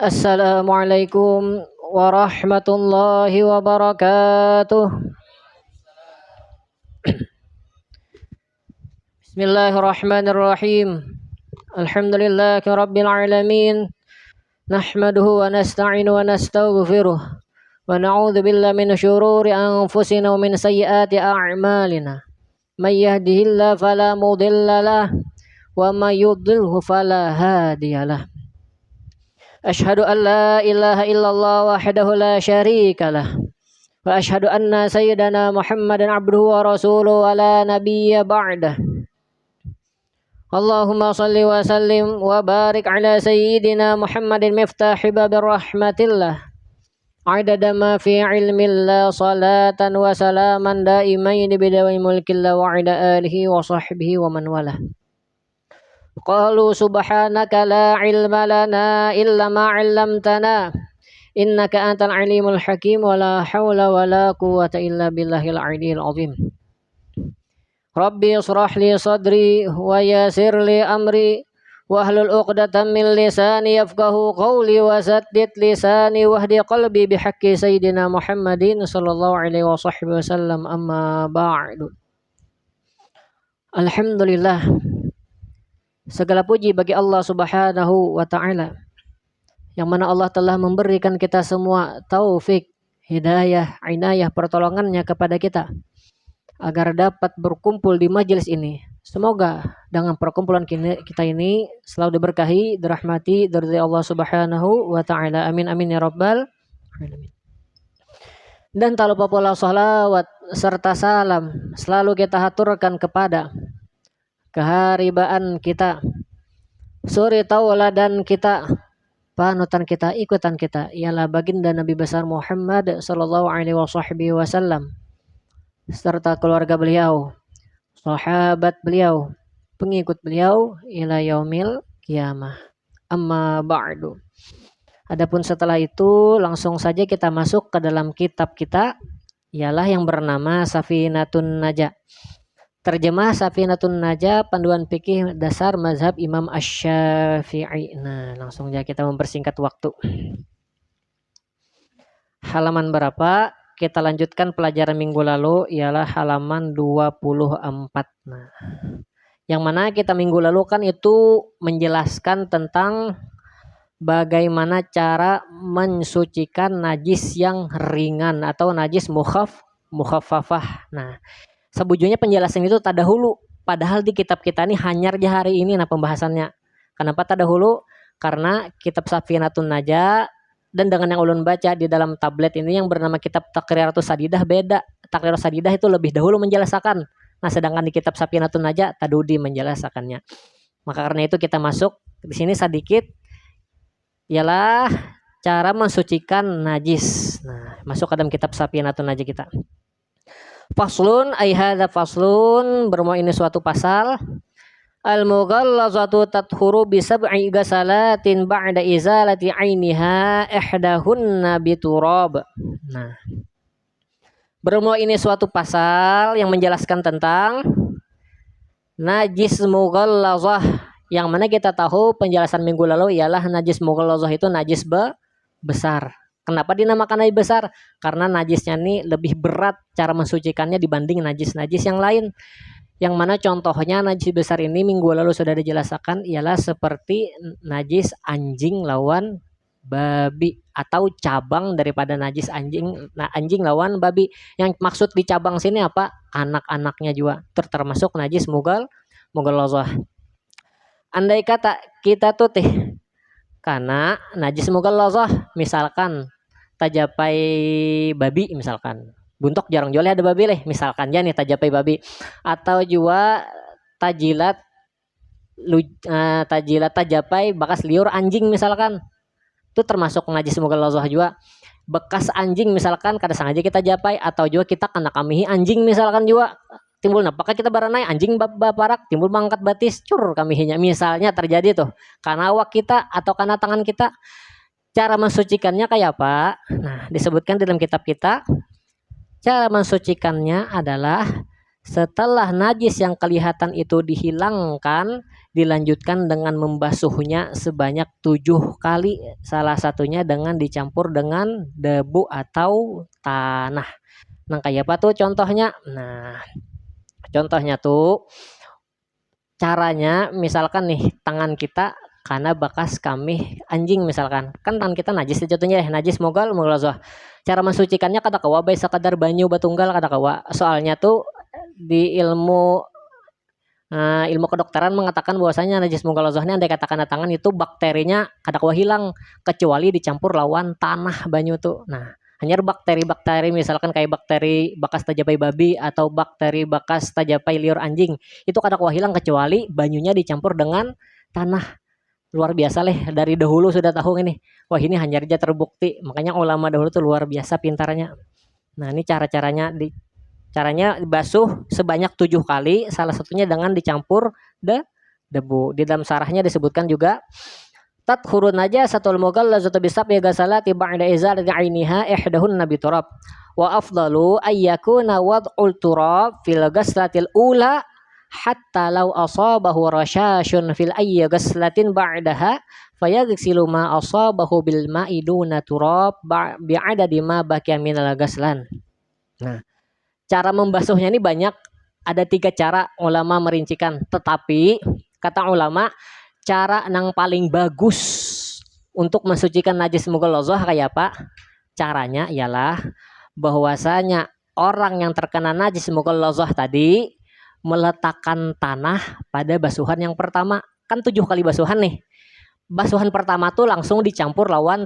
Assalamualaikum warahmatullahi wabarakatuh. Bismillahirrahmanirrahim. Alhamdulillahi rabbil alamin. Nahmaduhu wa nasta'inu wa nastaghfiruh. Wa na'udzu billahi min syururi anfusina wa min sayyiati a'malina. May yahdihillahu fala mudilla lahu wa may yudlilhu fala hadiyalah. Asyhadu an la ilaha illallah wahdahu la syarika lah. Wa asyhadu anna sayyidana Muhammadan abduhu wa rasuluhu wa la nabiyya ba'dah. Allahumma salli wa sallim wa barik ala sayyidina Muhammadin miftahi babir rahmatillah. Adada ma fi ilmillah salatan wa salaman daimain bidawi mulkillah wa ala alihi wa sahbihi wa man walah. Qalu subhanaka la ilma lana illa ma 'allamtana innaka antal alimul hakim wa la haula wa la quwwata illa billahil aliyyil azim. Rabbi ishrah li sadri wa yassir li amri wahlul 'uqdatam min lisani yafqahu qawli wa saddid lisani wahdi qalbi bihaqqi sayyidina Muhammadin sallallahu alaihi wasallam amma ba'du. Alhamdulillah, segala puji bagi Allah Subhanahu wa Ta'ala, yang mana Allah telah memberikan kita semua taufik, hidayah, inayah, pertolongannya kepada kita agar dapat berkumpul di majelis ini. Semoga dengan perkumpulan kita ini selalu diberkahi, dirahmati dari Allah Subhanahu wa Ta'ala. Amin amin ya rabbal alamin. Dan tak lupa pula salawat serta salam selalu kita haturkan kepada keharibaan kita, suri tauladan kita, panutan kita, ikutan kita, ialah baginda Nabi besar Muhammad sallallahu alaihi wasallam serta keluarga beliau, sahabat beliau, pengikut beliau ila yaumil qiyamah. Amma ba'du. Adapun setelah itu langsung saja kita masuk ke dalam kitab kita, ialah yang bernama Safinatun Najah. Terjemah Safinatun Najah, panduan fikih dasar mazhab Imam Asy-Syafi'i. Nah, langsung aja kita mempersingkat waktu. Halaman berapa? Kita lanjutkan pelajaran minggu lalu, ialah halaman 24. Nah, yang mana kita minggu lalu kan itu menjelaskan tentang bagaimana cara mensucikan najis yang ringan atau najis mukhaffafah. Nah, sebujurnya penjelasan itu tadahulu, padahal di kitab kita ini hanyar aja hari ini pembahasannya. Kenapa tadahulu? Karena kitab Safinatun Najah dan dengan yang ulun baca di dalam tablet ini yang bernama kitab Taqriratus Sadidah beda. Taqriratus Sadidah itu lebih dahulu menjelaskan. Nah, sedangkan di kitab Safinatun Najah tadudi menjelaskannya. Maka karena itu kita masuk di sini sedikit, ialah cara mensucikan najis. Nah, masuk ke dalam kitab Safinatun Najah kita. Faslun ay hadza faslun, bermula ini suatu pasal. Al-mughallazatu tathuru bi sab'i ghasalatin ba'da izalati 'ainiha ihdahunna biturab. Nah, bermula ini suatu pasal yang menjelaskan tentang najis mughallazah, yang mana kita tahu penjelasan minggu lalu ialah najis mughallazah itu najis besar. Kenapa dinamakan najis besar? Karena najisnya ini lebih berat cara mensucikannya dibanding najis-najis yang lain. Yang mana contohnya najis besar ini minggu lalu sudah dijelaskan, ialah seperti najis anjing lawan babi atau cabang daripada najis anjing. Nah, anjing lawan babi. Yang maksud di cabang sini apa? Anak-anaknya juga termasuk najis mughallazah. Andai kata kita tuh karena najis mughallazah misalkan tajapai babi, misalkan buntok jarang jual ada babi leh, misalkan ya nih tajapai babi, atau juga tajilat tajapai bekas liur anjing misalkan, itu termasuk najis mughallazah juga. Bekas anjing misalkan kada sengaja kita japai, atau juga kita kena kamihi anjing misalkan juga timbul apakah kita baranai anjing baparak timbul mangkat batis cur kamihinya, misalnya terjadi tuh karena awak kita atau karena tangan kita. Cara mensucikannya kayak apa? Nah, disebutkan dalam kitab kita. Cara mensucikannya adalah setelah najis yang kelihatan itu dihilangkan, dilanjutkan dengan membasuhnya sebanyak 7 kali, salah satunya dengan dicampur dengan debu atau tanah. Nah, kayak apa tuh contohnya? Nah, contohnya tuh caranya misalkan nih tangan kita karena bekas kami anjing misalkan. Kan tangan kita najis jatuhnya ya, najis mogal mulazah. Cara mensucikannya kata kawa bae sakadar banyu batunggal kata kawa. Soalnya tuh di ilmu kedokteran mengatakan bahwasanya najis mughaladzahnya andai kata kena tangan itu bakterinya kada kawa hilang kecuali dicampur lawan tanah banyu tuh. Nah, hanya bakteri-bakteri misalkan kayak bakteri bekas tajapai babi atau bakteri bekas tajapai liur anjing itu kada kawa hilang kecuali banyunya dicampur dengan tanah. Luar biasa leh, dari dahulu sudah tahu ini. Wah, ini hanya aja terbukti. Makanya ulama dahulu tuh luar biasa pintarnya. Nah, ini caranya basuh sebanyak 7 kali, salah satunya dengan dicampur debu. Di dalam sarahnya disebutkan juga tadkhurun najasatul mughallazatu bisab'i ghasalati ba'da izalati 'ainiha ihdahun nabi turab. Wa afdalu ayyakuna wad'ul turab fil ghaslatil ula hatta law asabahu rashashun fil ayyi ghaslatin ba'daha fayaghsilu ma asabahu bil ma'i duna turab bi'adadi ma baqiya minal ghaslan. Nah, cara membasuhnya ini banyak, ada 3 cara ulama merincikan. Tetapi kata ulama, cara yang paling bagus untuk mensucikan najis mughaladzah kayak apa? Caranya ialah bahwasanya orang yang terkena najis mughaladzah tadi meletakkan tanah pada basuhan yang pertama. Kan 7 kali basuhan nih. Basuhan pertama tuh langsung dicampur lawan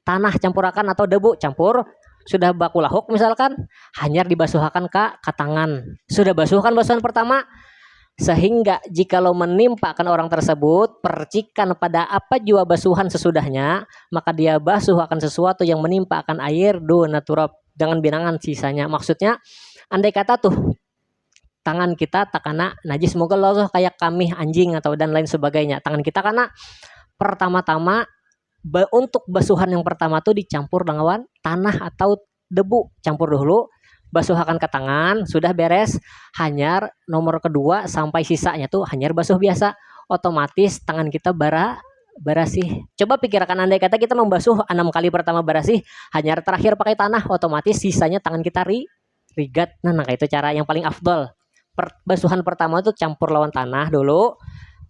tanah campurakan atau debu campur. Sudah baku lahuk misalkan hanya dibasuhkan ke tangan. Sudah basuhkan basuhan pertama sehingga jikalau menimpakan orang tersebut percikan pada apa jua basuhan sesudahnya, maka dia basuh akan sesuatu yang menimpa akan air duna turab, jangan binangan sisanya. Maksudnya andai kata tuh tangan kita tak kena najis mughaladzah kayak kami anjing atau dan lain sebagainya, tangan kita kena pertama-tama untuk basuhan yang pertama tuh dicampur dengan tanah atau debu, campur dulu, basuhkan ke tangan, sudah beres, hanyar nomor kedua sampai sisanya tuh hanyar basuh biasa, otomatis tangan kita barasih. Coba pikirkan andai kata kita membasuh 6 kali pertama barasih, hanyar terakhir pakai tanah, otomatis sisanya tangan kita rigat. Nah, itu cara yang paling afdol. Basuhan pertama tuh campur lawan tanah dulu,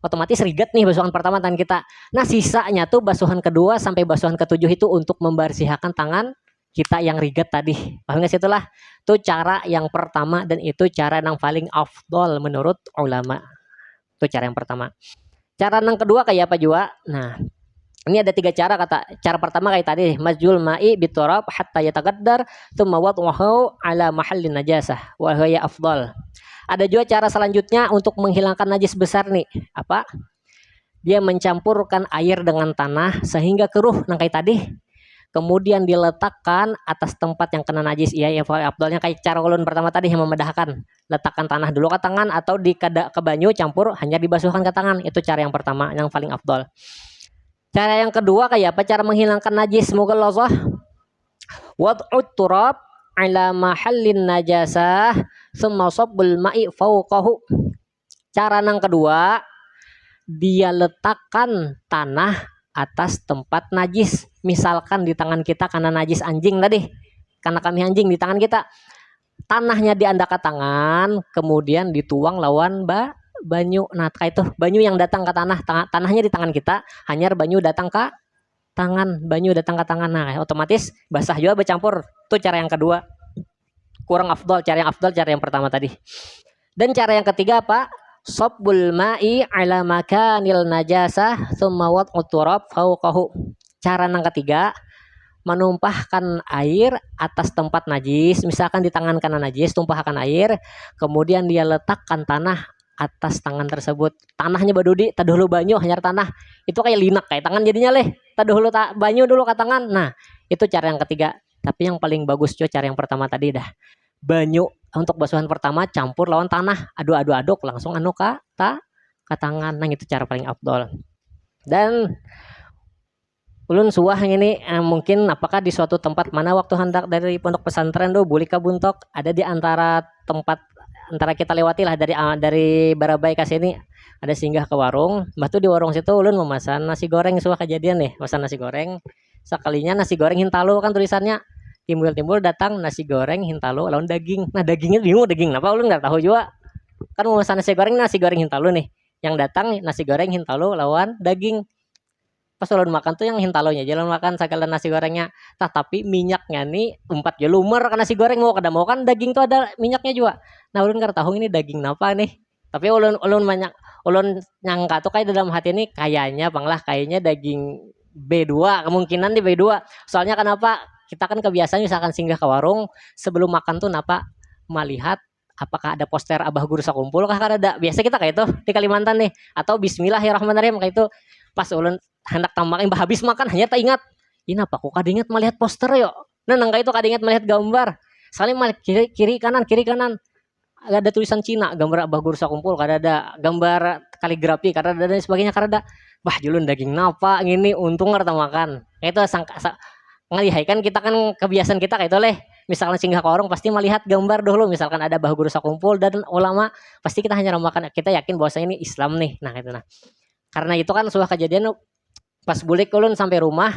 otomatis rigat nih basuhan pertama tangan kita. Nah, sisanya tuh basuhan kedua sampai basuhan ketujuh itu untuk membersihkan tangan kita yang rigat tadi. Paham nggak sih? Itulah tuh cara yang pertama dan itu cara yang paling afdol menurut ulama. Itu cara yang pertama. Cara yang kedua kayak apa juga? Nah, ini ada 3 cara kata. Cara pertama kayak tadi, mazjul ma'i biturab hatta yatagaddar tsumma wad'uhu ala mahallin najasah wa hiya afdal. Ada juga cara selanjutnya untuk menghilangkan najis besar nih. Apa? Dia mencampurkan air dengan tanah sehingga keruh. Nah, kayak tadi. Kemudian diletakkan atas tempat yang kena najis. Iya, yang afdalnya kayak cara ulun pertama tadi yang memedahkan. Letakkan tanah dulu ke tangan atau ke banyu campur hanya dibasuhkan ke tangan. Itu cara yang pertama yang paling afdal. Cara yang kedua kayak apa? Cara menghilangkan najis mughaladzah. Wad'ut turab ala mahallin najasah tsumma sabbul ma'i fawqahu. Cara yang kedua, dia letakkan tanah atas tempat najis. Misalkan di tangan kita karena najis anjing tadi, karena kami anjing di tangan kita, tanahnya diandak ke tangan, kemudian dituang lawan banyu. Nah, kayak itu banyu yang datang ke tanahnya di tangan kita, hanya banyu datang ke tangan. Nah, otomatis basah juga bercampur. Itu cara yang kedua. Kurang afdal, cara yang pertama tadi. Dan cara yang ketiga apa? Sabbul ma'i ala makanil najasah tsumma wad'ut turab fawqahu. Cara yang ketiga, menumpahkan air atas tempat najis. Misalkan di tangan kanan najis, tumpahkan air, kemudian dia letakkan tanah atas tangan tersebut. Tanahnya badudi, taduhulu banyu hanya tanah. Itu kayak linak kayak tangan jadinya leh. Taduhulu banyu dulu ke tangan. Nah, itu cara yang ketiga. Tapi yang paling bagus cuy cara yang pertama tadi dah. Banyu untuk basuhan pertama campur lawan tanah, aduk langsung ke tangan. Nah, itu cara paling afdol. Dan ulun suah ini mungkin apakah di suatu tempat mana waktu hendak dari pondok pesantren do boleh kabuntok ada di antara tempat antara kita lewati lah dari Barabai ke sini, ada singgah ke warung. Mbah tuh di warung situ ulun memesan nasi goreng, suah kejadian nih, pesan nasi goreng. Sekalinya nasi goreng Hintalo kan tulisannya. Timbul-timbul datang nasi goreng Hintalo lawan daging. Nah, dagingnya bingung daging apa ulun nggak tahu juga. Kan memesan nasi goreng Hintalo nih. Yang datang nasi goreng Hintalo lawan daging. Pas ulun makan tuh yang Hintalonya jalan makan segala nasi gorengnya. Tapi minyaknya nih 4 lumer kan nasi goreng mau kada mau kan daging tuh ada minyaknya juga. Nah, ulun kada tahu ini daging apa nih. Tapi ulun ulun nyangka tuh kayak dalam hati ini kayaknya kayaknya daging B2, kemungkinan di B2. Soalnya kenapa? Kita kan kebiasaan misalkan singgah ke warung sebelum makan tuh napa melihat apakah ada poster Abah Guru Sakumpul kah kan ada. Biasa kita kayak itu di Kalimantan nih atau Bismillahirrahmanirrahim kayak itu pas ulun hendak tamak habis makan hanya tak ingat ini apa kok kada ingat melihat poster yo. Nah, nangka itu kada ingat melihat gambar. Sekali melihat kiri kanan ada tulisan Cina, gambar Abah Guru Sakumpul, kada ada gambar kaligrafi, kada ada dan sebagainya, kada ada. Bah, julun daging napa ngini untung ngarta makan. Itu ngalihai kan kita kan kebiasaan kita kayak itu leh. Misalkan singgah ke warung pasti melihat gambar dulu, misalkan ada Abah Guru Sakumpul dan ulama, pasti kita hanya makan. Kita yakin bahwa ini Islam nih. Nah, itu nah. Karena itu kan suah kejadian pas bulik ulun sampai rumah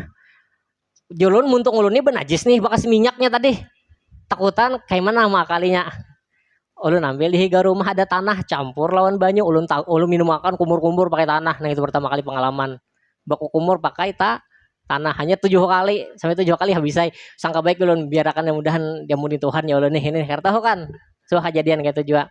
julun muntung ulun ini benajis nih bekas minyaknya tadi takutan kayak mana makalinya ulun ambil di higa rumah ada tanah campur lawan banyu ulun minum makan kumur pakai tanah. Nah, itu pertama kali pengalaman baku kumur pakai tanah hanya 7 kali sampai 7 kali habis saya sangka baik ulun biarkan mudahan diampuni Tuhan ya ulun nih ini karena tahu kan suah kejadian kayak itu juga.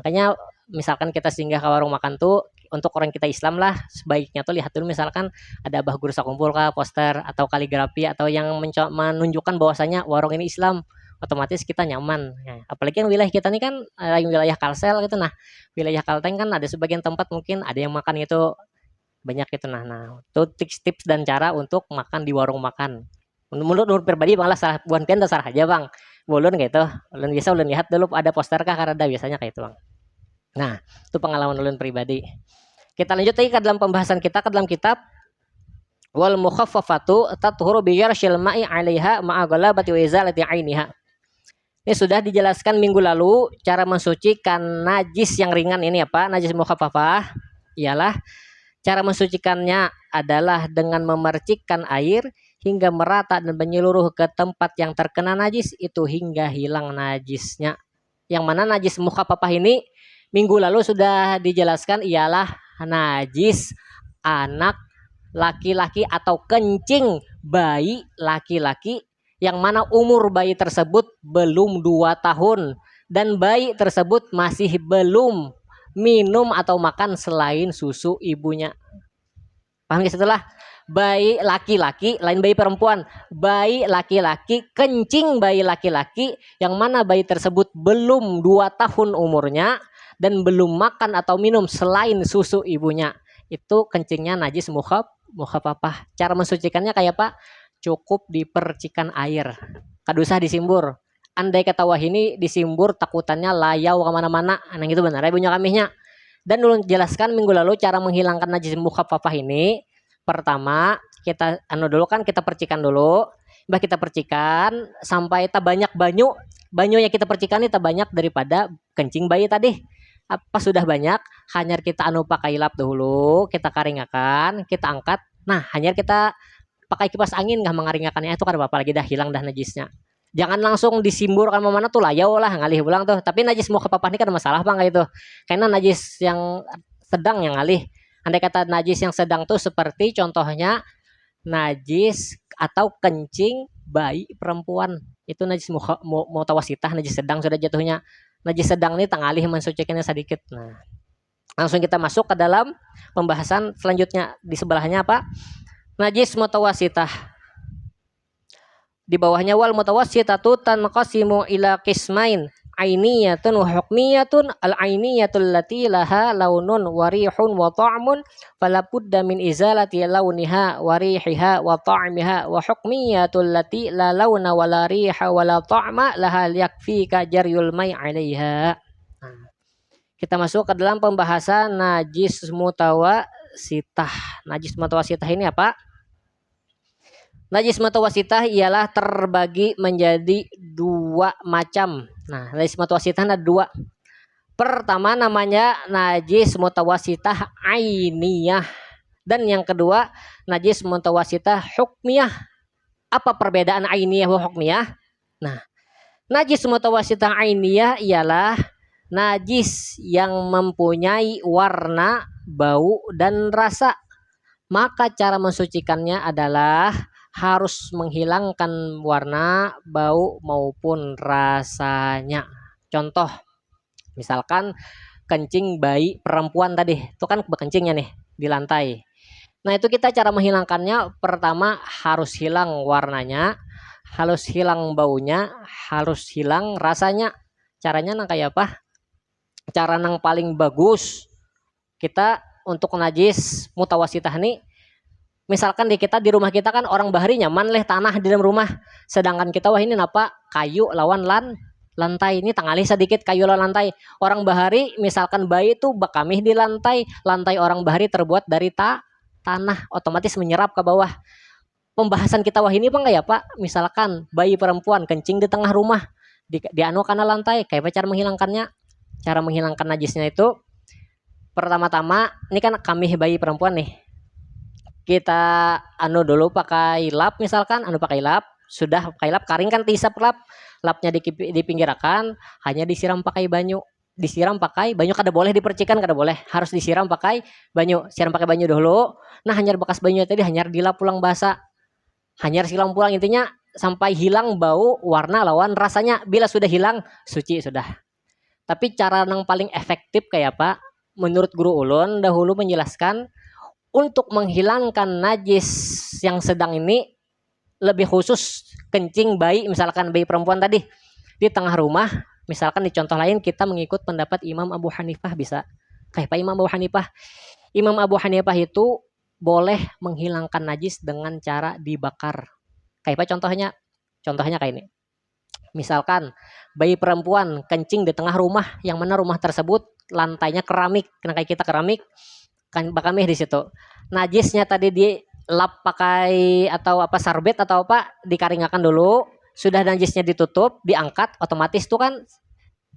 Makanya misalkan kita singgah ke warung makan tuh untuk orang kita Islam lah sebaiknya tuh lihat dulu misalkan ada Abah Guru Sakumpul kah poster atau kaligrafi atau yang menunjukkan bahwasanya warung ini Islam, otomatis kita nyaman. Nah, apalagi yang wilayah kita ini kan wilayah Kalsel gitu. Nah, wilayah Kalteng kan ada sebagian tempat mungkin ada yang makan itu banyak gitu. Nah itu tips dan cara untuk makan di warung makan. Menurut pribadi bang lah salah bukan pian salah aja bang. Ulun gitu. Ulun biasa ulun lihat dulu ada poster kah karena ada biasanya kayak itu bang. Nah, itu pengalaman ulun pribadi. Kita lanjut lagi ke dalam pembahasan kita ke dalam kitab wal mukhaffafatu tathuru bi yarshil ma'i 'alaiha ma'a ghalabati wa izalati 'ainiha. Ini sudah dijelaskan minggu lalu cara mensucikan najis yang ringan ini apa? Najis mukhaffafah ialah cara mensucikannya adalah dengan memercikkan air hingga merata dan menyeluruh ke tempat yang terkena najis itu hingga hilang najisnya. Yang mana najis mukhaffafah ini minggu lalu sudah dijelaskan ialah najis anak laki-laki atau kencing bayi laki-laki yang mana umur bayi tersebut belum 2 tahun dan bayi tersebut masih belum minum atau makan selain susu ibunya. Paham ya? Setelah bayi laki-laki lain bayi perempuan, bayi laki-laki kencing bayi laki-laki yang mana bayi tersebut belum 2 tahun umurnya dan belum makan atau minum selain susu ibunya, itu kencingnya najis mukhaffafah. Cara mensucikannya kayak apa? Cukup dipercikan air, kada usah disimbur. Andai kata wah ini disimbur takutannya layau kemana-mana, nah itu benar ya punya kamihnya. Dan dulu jelaskan minggu lalu cara menghilangkan najis mukhaffafah ini. Pertama kita dulu kan kita percikan dulu, bah kita percikan sampai tak banyak banyu yang kita percikan itu banyak daripada kencing bayi tadi. Apa sudah banyak hanya kita pakai lap dulu, kita karingakan, kita angkat. Nah hanya kita pakai kipas angin nggak mengaringakannya itu kan apa lagi dah hilang dah najisnya. Jangan langsung disimbur kan mana tuh layau lah ngalih ulang tuh. Tapi najis mukhaffafah ini kan masalah bang kayak itu. Karena najis yang sedang yang ngalih. Andai kata najis yang sedang tuh seperti contohnya najis atau kencing bayi perempuan itu najis mutawasitah, najis sedang sudah jatuhnya. Najis sedang ini tangalih mensucikannya sedikit. Nah, langsung kita masuk ke dalam pembahasan selanjutnya di sebelahnya apa? Najis mutawasitah. Di bawahnya wal mutawassitatu tanqasimu ila qismain ainiyatun wa hukmiyatun. Al ainiyatul lati laha launun wa rihun wa ta'mun fala budda min izalati launiha wa rihiha wa ta'miha wa hukmiyatul lati la launa wa la riha wa la ta'ma laha yakfika jaryul mai 'alaiha. Kita masuk ke dalam pembahasan najis mutawasitah. Najis mutawasitah ini apa? Najis mutawasitah ialah terbagi menjadi 2 macam. Nah, najis mutawasitah ada 2. Pertama namanya najis mutawasitah ainiyah. Dan yang kedua najis mutawasitah hukmiyah. Apa perbedaan ainiyah wa hukmiyah? Nah, najis mutawasitah ainiyah ialah najis yang mempunyai warna, bau, dan rasa. Maka cara mensucikannya adalah harus menghilangkan warna, bau, maupun rasanya. Contoh, misalkan kencing bayi perempuan tadi, itu kan berkencingnya nih di lantai. Nah itu kita cara menghilangkannya, pertama harus hilang warnanya, harus hilang baunya, harus hilang rasanya. Caranya nang kayak apa? Cara nang paling bagus kita untuk najis mutawasitah nih, misalkan di kita di rumah kita kan orang bahari nyaman leh tanah di dalam rumah, sedangkan kita wah ini napa kayu lawan lantai, ini tangali sedikit kayu lawan lantai. Orang bahari misalkan bayi itu bakamih di lantai orang bahari terbuat dari tanah, otomatis menyerap ke bawah. Pembahasan kita wah ini apa enggak ya Pak? Misalkan bayi perempuan kencing di tengah rumah, di anu kana lantai, kayak cara menghilangkannya? Cara menghilangkan najisnya itu pertama-tama ini kan kami bayi perempuan nih, kita anu dulu pakai lap, misalkan anu pakai lap, sudah pakai lap kering kan tisap lapnya dipinggirkan, hanya disiram pakai banyu, kada boleh dipercikan, kada boleh, harus disiram pakai banyu, siram pakai banyu dulu. Nah hanyar bekas banyu tadi hanyar dilap pulang basah, hanyar silam pulang, intinya sampai hilang bau, warna lawan rasanya. Bila sudah hilang suci sudah. Tapi cara yang paling efektif kayak apa? Menurut guru ulun dahulu menjelaskan untuk menghilangkan najis yang sedang ini, lebih khusus kencing bayi, misalkan bayi perempuan tadi di tengah rumah, misalkan di contoh lain kita mengikut pendapat Imam Abu Hanifah bisa. Kayak Pak Imam Abu Hanifah. Imam Abu Hanifah itu boleh menghilangkan najis dengan cara dibakar. Kayak apa contohnya? Contohnya kayak ini. Misalkan bayi perempuan kencing di tengah rumah, yang mana rumah tersebut lantainya keramik, karena kayak kita keramik kan bakamih di situ. Najisnya tadi dilap pakai atau apa sarbet atau apa, dikaringakan dulu, sudah najisnya ditutup, diangkat, otomatis tuh kan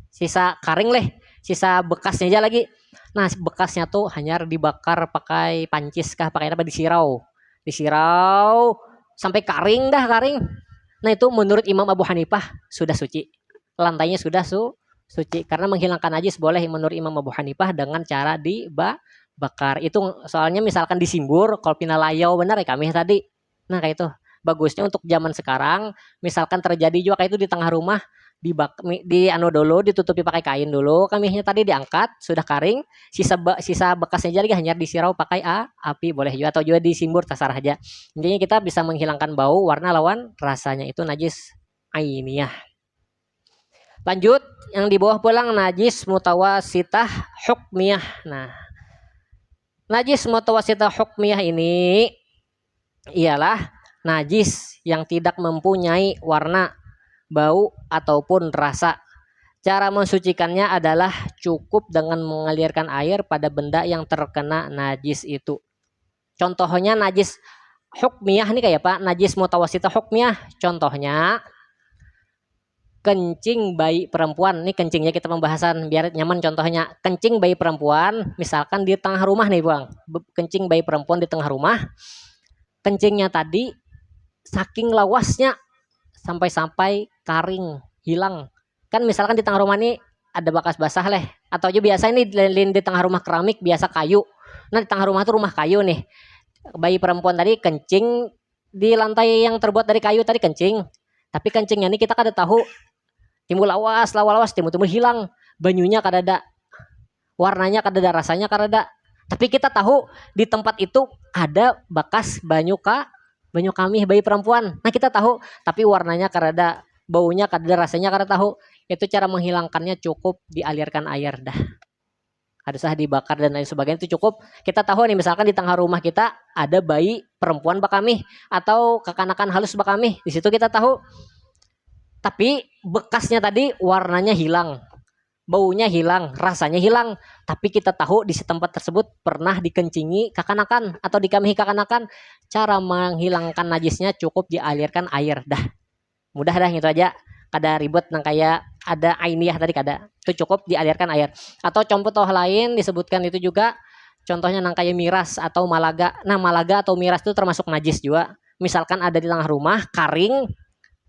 sisa karing leh, sisa bekasnya aja lagi. Nah bekasnya tuh hanya dibakar pakai pancis kah, pakai apa, disirau sampai karing dah, karing. Nah itu menurut Imam Abu Hanifah sudah suci, lantainya sudah suci, karena menghilangkan najis boleh menurut Imam Abu Hanifah dengan cara dibakar. Itu soalnya misalkan disimbur, kalau pinalayau benar ya kami tadi. Nah kayak itu bagusnya untuk zaman sekarang, misalkan terjadi juga kayak itu di tengah rumah, di anu dulu, ditutupi pakai kain dulu, kaminya tadi diangkat sudah karing, sisa bekasnya jadi hanya disirau pakai api boleh juga, atau juga disimbur terserah aja. Intinya kita bisa menghilangkan bau, warna lawan rasanya, itu najis ainiyah. Lanjut yang di bawah pulang najis mutawasitah hukmiyah. Nah najis mutawasitah hukmiyah ini ialah najis yang tidak mempunyai warna, bau, ataupun rasa. Cara mensucikannya adalah cukup dengan mengalirkan air pada benda yang terkena najis itu. Contohnya najis hukmiyah nih kayak apa? Najis mutawasitah hukmiyah. Contohnya kencing bayi perempuan. Nih kencingnya kita pembahasan biar nyaman. Contohnya kencing bayi perempuan, misalkan di tengah rumah nih Bang. Kencing bayi perempuan di tengah rumah. Kencingnya tadi saking lawasnya sampai karing, hilang. Kan misalkan di tengah rumah ini ada bekas basah leh, atau aja biasa ini di tengah rumah keramik biasa kayu. Nah di tengah rumah tuh rumah kayu nih, bayi perempuan tadi kencing di lantai yang terbuat dari kayu tadi kencing, tapi kencingnya ini kita kada tahu, timbul lawas timbul hilang, banyunya kada ada, warnanya kada ada, rasanya kada ada. Tapi kita tahu di tempat itu ada bekas banyu kami bayi perempuan. Nah kita tahu, tapi warnanya kada ada, baunya kada ada, rasanya kada tahu. Itu cara menghilangkannya cukup dialirkan air dah. Ada sah dibakar dan lain sebagainya, itu cukup. Kita tahu nih misalkan di tengah rumah kita ada bayi perempuan bakami atau kekanakan halus bakami. Di situ kita tahu. Tapi bekasnya tadi warnanya hilang, baunya hilang, rasanya hilang, tapi kita tahu di tempat tersebut pernah dikencingi kekanakan atau dikamihi kekanakan. Cara menghilangkan najisnya cukup dialirkan air dah. Mudah dah gitu aja, kada ribet nang kayak ada ainiyah tadi kada. Itu cukup dialirkan air. Atau contoh lain disebutkan itu juga contohnya nang kayak miras atau malaga. Nah, malaga atau miras itu termasuk najis juga. Misalkan ada di tengah rumah kering,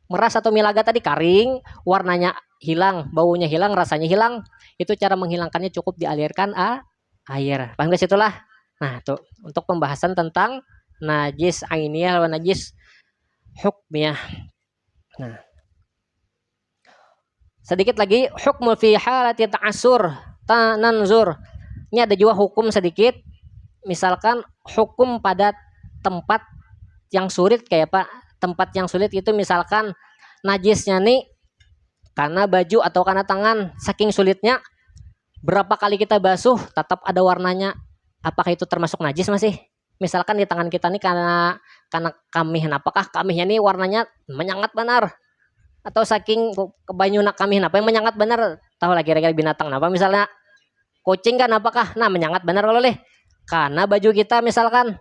meras atau milaga tadi kering, warnanya hilang, baunya hilang, rasanya hilang. Itu cara menghilangkannya cukup dialirkan air. Paham guys itulah. Nah, tuh untuk pembahasan tentang najis ainiyah lawan najis hukmiyah. Nah, sedikit lagi hukmul fi halati ta'assur tananzur. Ini ada juga hukum sedikit. Misalkan hukum pada tempat yang sulit kayak Pak. Tempat yang sulit itu misalkan najisnya nih karena baju atau karena tangan, saking sulitnya berapa kali kita basuh tetap ada warnanya. Apakah itu termasuk najis masih? Misalkan di tangan kita nih karena kamih, apakah kamihnya nih warnanya menyangat benar? Atau saking banyuna kamih apa yang menyangat benar? Tahu lagi kira-kira binatang apa misalnya kucing kan apakah nah menyangat benar kalau leh? Karena baju kita misalkan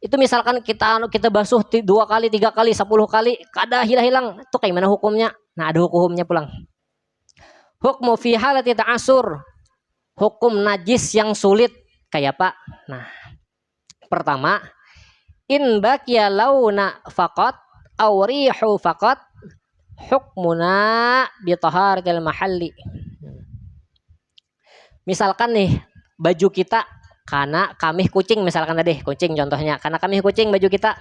itu misalkan kita basuh 2 kali, 3 kali, 10 kali, kada hilang-hilang, itu kayak mana hukumnya? Nah, ada hukumnya pulang. Hukmu fi halati ta'assur. Hukum najis yang sulit kayak apa? Nah, pertama, in baqiya launa faqat aw rihu faqat hukmuna bi taharatil mahalli. Misalkan nih baju kita karena kamih kucing misalkan tadi kucing contohnya karena kamih kucing baju kita,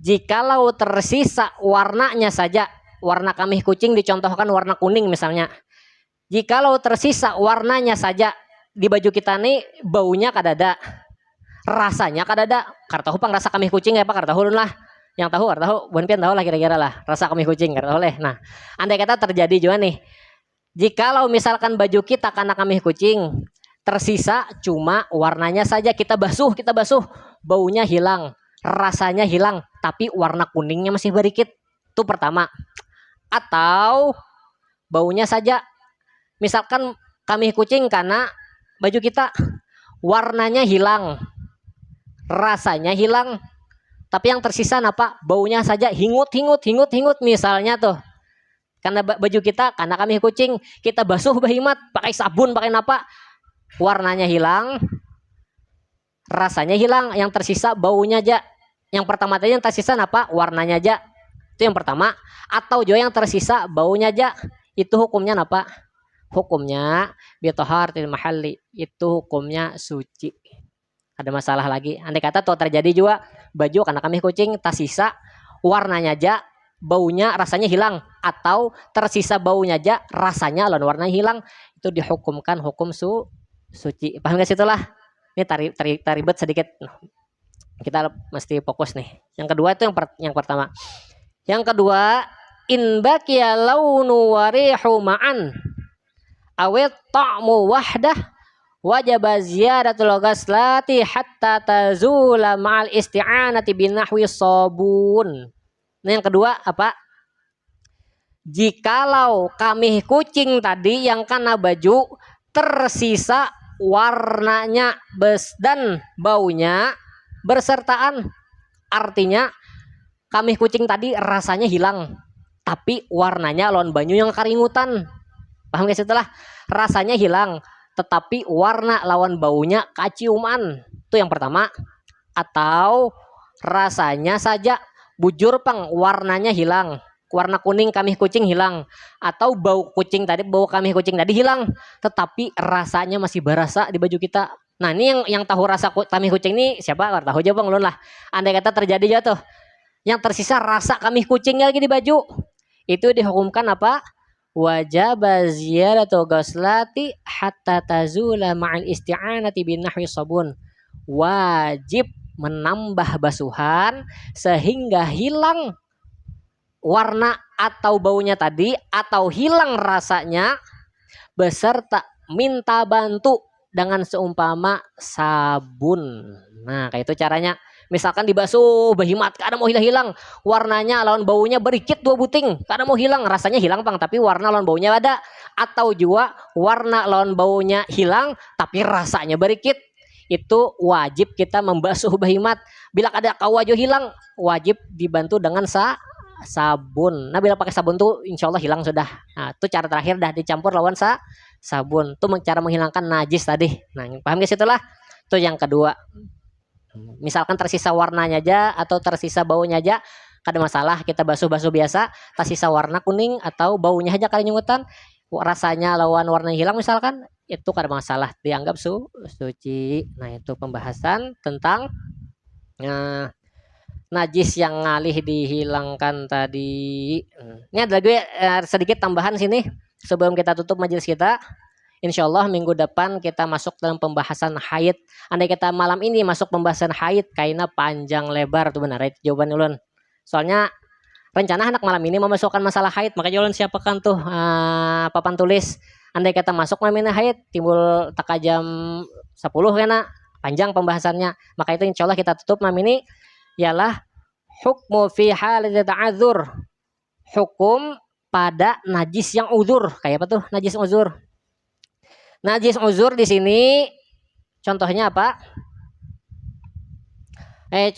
jikalau tersisa warnanya saja, warna kamih kucing dicontohkan warna kuning misalnya, jikalau tersisa warnanya saja di baju kita nih baunya kadada, rasanya kadada, kartahu pang rasa kamih kucing ya Pak, kartahu lah yang tahu bonpian tahu lah kira-kira lah rasa kamih kucing kartahu leh. Nah, andai kata terjadi juga nih, jikalau misalkan baju kita karena kamih kucing tersisa cuma warnanya saja, kita basuh, baunya hilang, rasanya hilang, tapi warna kuningnya masih berikit. Itu pertama. Atau baunya saja, misalkan kamih kucing karena baju kita warnanya hilang, rasanya hilang, tapi yang tersisa apa? Baunya saja hingut misalnya tuh. Karena baju kita karena kamih kucing kita basuh bahimat pakai sabun pakai apa? Warnanya hilang, rasanya hilang, yang tersisa baunya aja. Yang pertama tadi yang tersisa apa? Warnanya aja. Itu yang pertama. Atau juga yang tersisa baunya aja. Itu hukumnya apa? Hukumnya bitoharatil mahalli. Itu hukumnya suci. Ada masalah lagi. Andai kata tuh terjadi juga baju karena kamih kucing tersisa warnanya aja, baunya rasanya hilang, atau tersisa baunya aja, rasanya lawan warnanya hilang, itu dihukumkan hukum suci. Paham gak sih itulah? Ini taribet sedikit. Kita mesti fokus nih. Yang kedua itu yang pertama. Yang kedua, in baqiya launu wa rihu ma'an awit ta'mu wahdah wajib ziyadatul ghaslati hatta tazula ma'al isti'anati binahwi sabun. Nah, yang kedua apa? Jikalau kamih kucing tadi yang kena baju tersisa warnanya dan baunya bersertaan, artinya kamih kucing tadi rasanya hilang tapi warnanya lawan banyu yang karingutan. Paham gak setelah rasanya hilang tetapi warna lawan baunya kaciuman. Itu yang pertama. Atau rasanya saja bujur pang warnanya hilang, warna kuning kamih kucing hilang, atau bau kamih kucing tadi hilang tetapi rasanya masih berasa di baju kita. Nah, ini yang tahu rasa kamih kucing ini siapa? Tahu aja bang, ulun lah. Andai kata terjadi jatuh yang tersisa rasa kamih kucingnya lagi di baju, itu dihukumkan apa? Wajib ziyadatu ghaslati hatta tazula ma'al isti'anati binahwi sabun. Wajib menambah basuhan sehingga hilang warna atau baunya tadi, atau hilang rasanya, beserta minta bantu dengan seumpama sabun. Nah, kayak itu caranya. Misalkan dibasuh bahimat, kada mau hilang, warnanya lawan baunya berikit 2 buting, kada mau hilang, rasanya hilang pang tapi warna lawan baunya ada. Atau juga warna lawan baunya hilang tapi rasanya berikit. Itu wajib kita membasuh bahimat. Bila ada kawajo hilang, wajib dibantu dengan sabun. Nah bila pakai sabun tuh insya Allah hilang sudah. Nah itu cara terakhir dah dicampur lawan sabun. Itu cara menghilangkan najis tadi. Nah paham guys itulah. Itu yang kedua. Misalkan tersisa warnanya aja atau tersisa baunya aja, kada masalah kita basuh-basuh biasa, tersisa warna kuning atau baunya aja kali nyungutan, rasanya lawan warna hilang misalkan, itu kada masalah dianggap suci. Nah itu pembahasan tentang najis yang ngalih dihilangkan tadi. Ini ada lagi sedikit tambahan sini sebelum kita tutup majelis kita. Insya Allah minggu depan kita masuk dalam pembahasan haid. Andai kita malam ini masuk pembahasan haid, kayaknya panjang lebar tuh benar. Itu jawaban ulun. Soalnya rencana anak malam ini memasukkan masalah haid, makanya ulun siapakan tuh papan tulis. Andai kita masuk malam ini haid, timbul taka jam 10 kena panjang pembahasannya. Maka itu insya Allah kita tutup malam ini ialah hukmu fi hal ta'adzur. Hukum pada najis yang uzur. Kayak apa tuh najis uzur? Najis uzur di sini contohnya apa?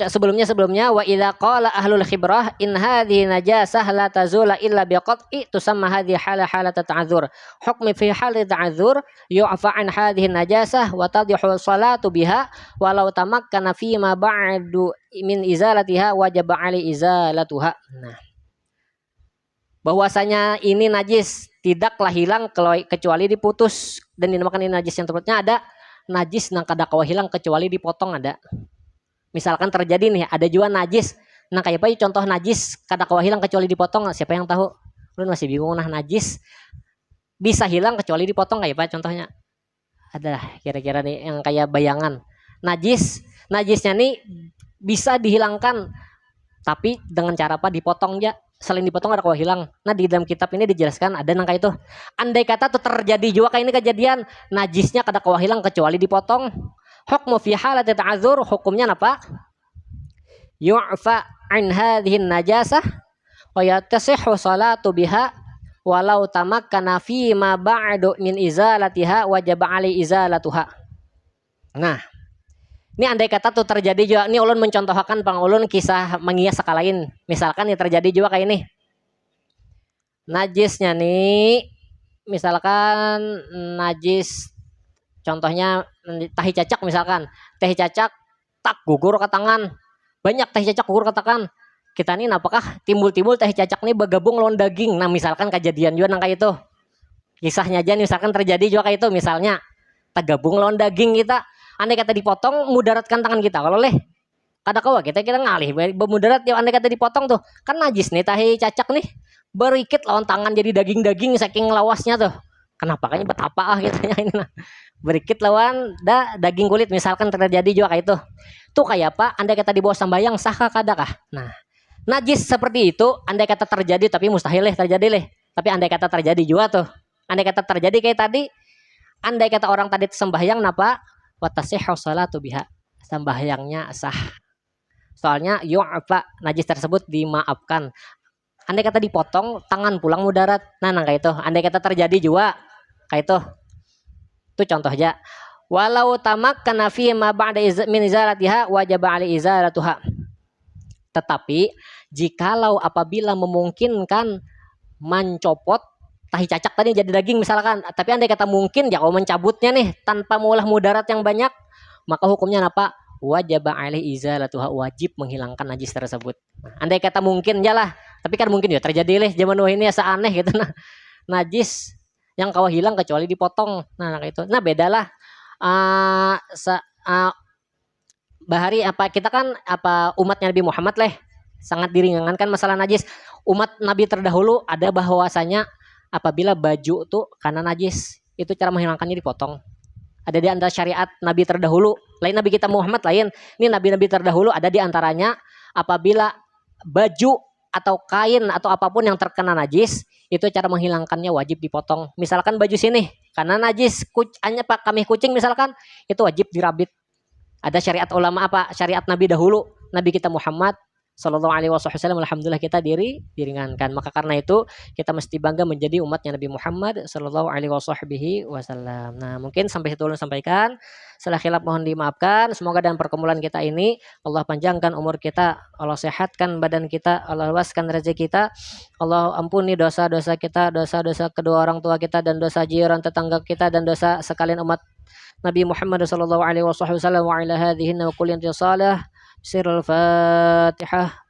Sebelumnya wa idza qala ahlul khibrah in hadhihi najasah la tazula illa biqat'i tusamma hadhihi halat ta'adzur. Hukmi fi halat ta'adzur yu'fa an hadhihi najasah wa tadhihu salatu biha walau tamakkana fi ma ba'du min izalatiha wajib 'ali izalatuha. Nah, bahwasanya ini najis tidaklah hilang kecuali diputus, dan dinamakan ini najis yang terputusnya ada najis nang kada kawa hilang kecuali dipotong ada. Misalkan terjadi nih ada juga najis, nah kayak apa contoh najis kada kawa hilang kecuali dipotong, siapa yang tahu? Lu masih bingung nah najis bisa hilang kecuali dipotong kayak apa contohnya? Ada kira-kira nih yang kayak bayangan. Najisnya nih bisa dihilangkan tapi dengan cara apa? Dipotong aja. Selain dipotong ada kawa hilang. Nah di dalam kitab ini dijelaskan ada nangka itu. Andai kata tuh terjadi juga kayak ini kejadian, najisnya kada kawa hilang kecuali dipotong. Hukmu fi halati ta'adzur, hukumnya apa? Yu'fa an hadhihi najasah wa yatasihhu salatu biha walau tamakkana fi ma ba'du min izalatiha wajib 'ali izalatuha. Nah, ini andai kata tuh terjadi juga, ini ulun mencontohkan pang ulun kisah mengias sekalain. Misalkan ini terjadi juga kayak ini. Najisnya nih, misalkan najis, contohnya tahi cacak misalkan. Tahi cacak tak gugur ke tangan. Banyak tahi cacak gugur ke tangan. Kita nih apakah timbul-timbul tahi cacak nih bergabung lawan daging. Nah misalkan kejadian juga nang kayak itu. Kisahnya aja misalkan terjadi juga kayak itu. Misalnya tergabung lawan daging kita. Andai kata dipotong mudaratkan tangan kita. Kalau leh kada kawa kita ngalih bermudarat ya andai kata dipotong tuh. Kan najis nih tahi cacak nih. Berikit lawan tangan jadi daging-daging saking lawasnya tuh. Kenapa kayaknya betapa gitu ini nah. Berikit lawan daging kulit misalkan terjadi juga kayak itu. Tuh kayak apa? Andai kata di bawah sambayang sah kah kada kah? Nah, najis seperti itu andai kata terjadi tapi mustahil terjadi Tapi andai kata terjadi juga tuh. Andai kata terjadi kayak tadi, andai kata orang tadi sembahyang napa? Wa tasihhu salatu biha. Sembahyangnya sah. Soalnya yu'fa najis tersebut dimaafkan. Andai kata dipotong tangan pulang mudarat. Nah, kayak itu. Andai kata terjadi juga kayak itu. Itu contoh aja. Walau tamakkana fi ma ba'da min izalatiha wajib 'ali izalatuha. Tetapi jikalau apabila memungkinkan mencopot tahi cacak tadi jadi daging misalkan, tapi andai kata mungkin ya kalau mencabutnya nih tanpa mengolah mudarat yang banyak, maka hukumnya apa? Wajib 'ali izalatuha, wajib menghilangkan najis tersebut. Nah, andai kata mungkin ya lah, tapi kan mungkin ya terjadi zaman ini asa aneh gitu nah. Najis yang kawa hilang kecuali dipotong. Nah kayak itu. Nah bedalah bahari apa kita kan apa umatnya Nabi Muhammad sangat diringankan masalah najis. Umat Nabi terdahulu ada bahwasanya apabila baju tuh karena najis itu cara menghilangkannya dipotong. Ada di antara syariat Nabi terdahulu. Lain Nabi kita Muhammad lain. Ini Nabi-Nabi terdahulu ada di antaranya apabila baju atau kain atau apapun yang terkena najis itu cara menghilangkannya wajib dipotong. Misalkan baju sini karena najis hanya pak kami kucing misalkan itu wajib dirabit. Ada syariat ulama apa syariat Nabi dahulu Nabi kita Muhammad Sallallahu alaihi wasallam, alhamdulillah kita diringankan. Maka karena itu kita mesti bangga menjadi umatnya Nabi Muhammad sallallahu alaihi wasallam. Nah, mungkin sampai situ dulu sampaikan. Salah khilaf mohon dimaafkan. Semoga dalam perkumpulan kita ini Allah panjangkan umur kita, Allah sehatkan badan kita, Allah luaskan rezeki kita, Allah ampuni dosa-dosa kita, dosa-dosa kedua orang tua kita dan dosa jiran tetangga kita dan dosa sekalian umat Nabi Muhammad sallallahu alaihi wasallam wa ala hadhihi wa kulli intisalah. Sirul Fatihah.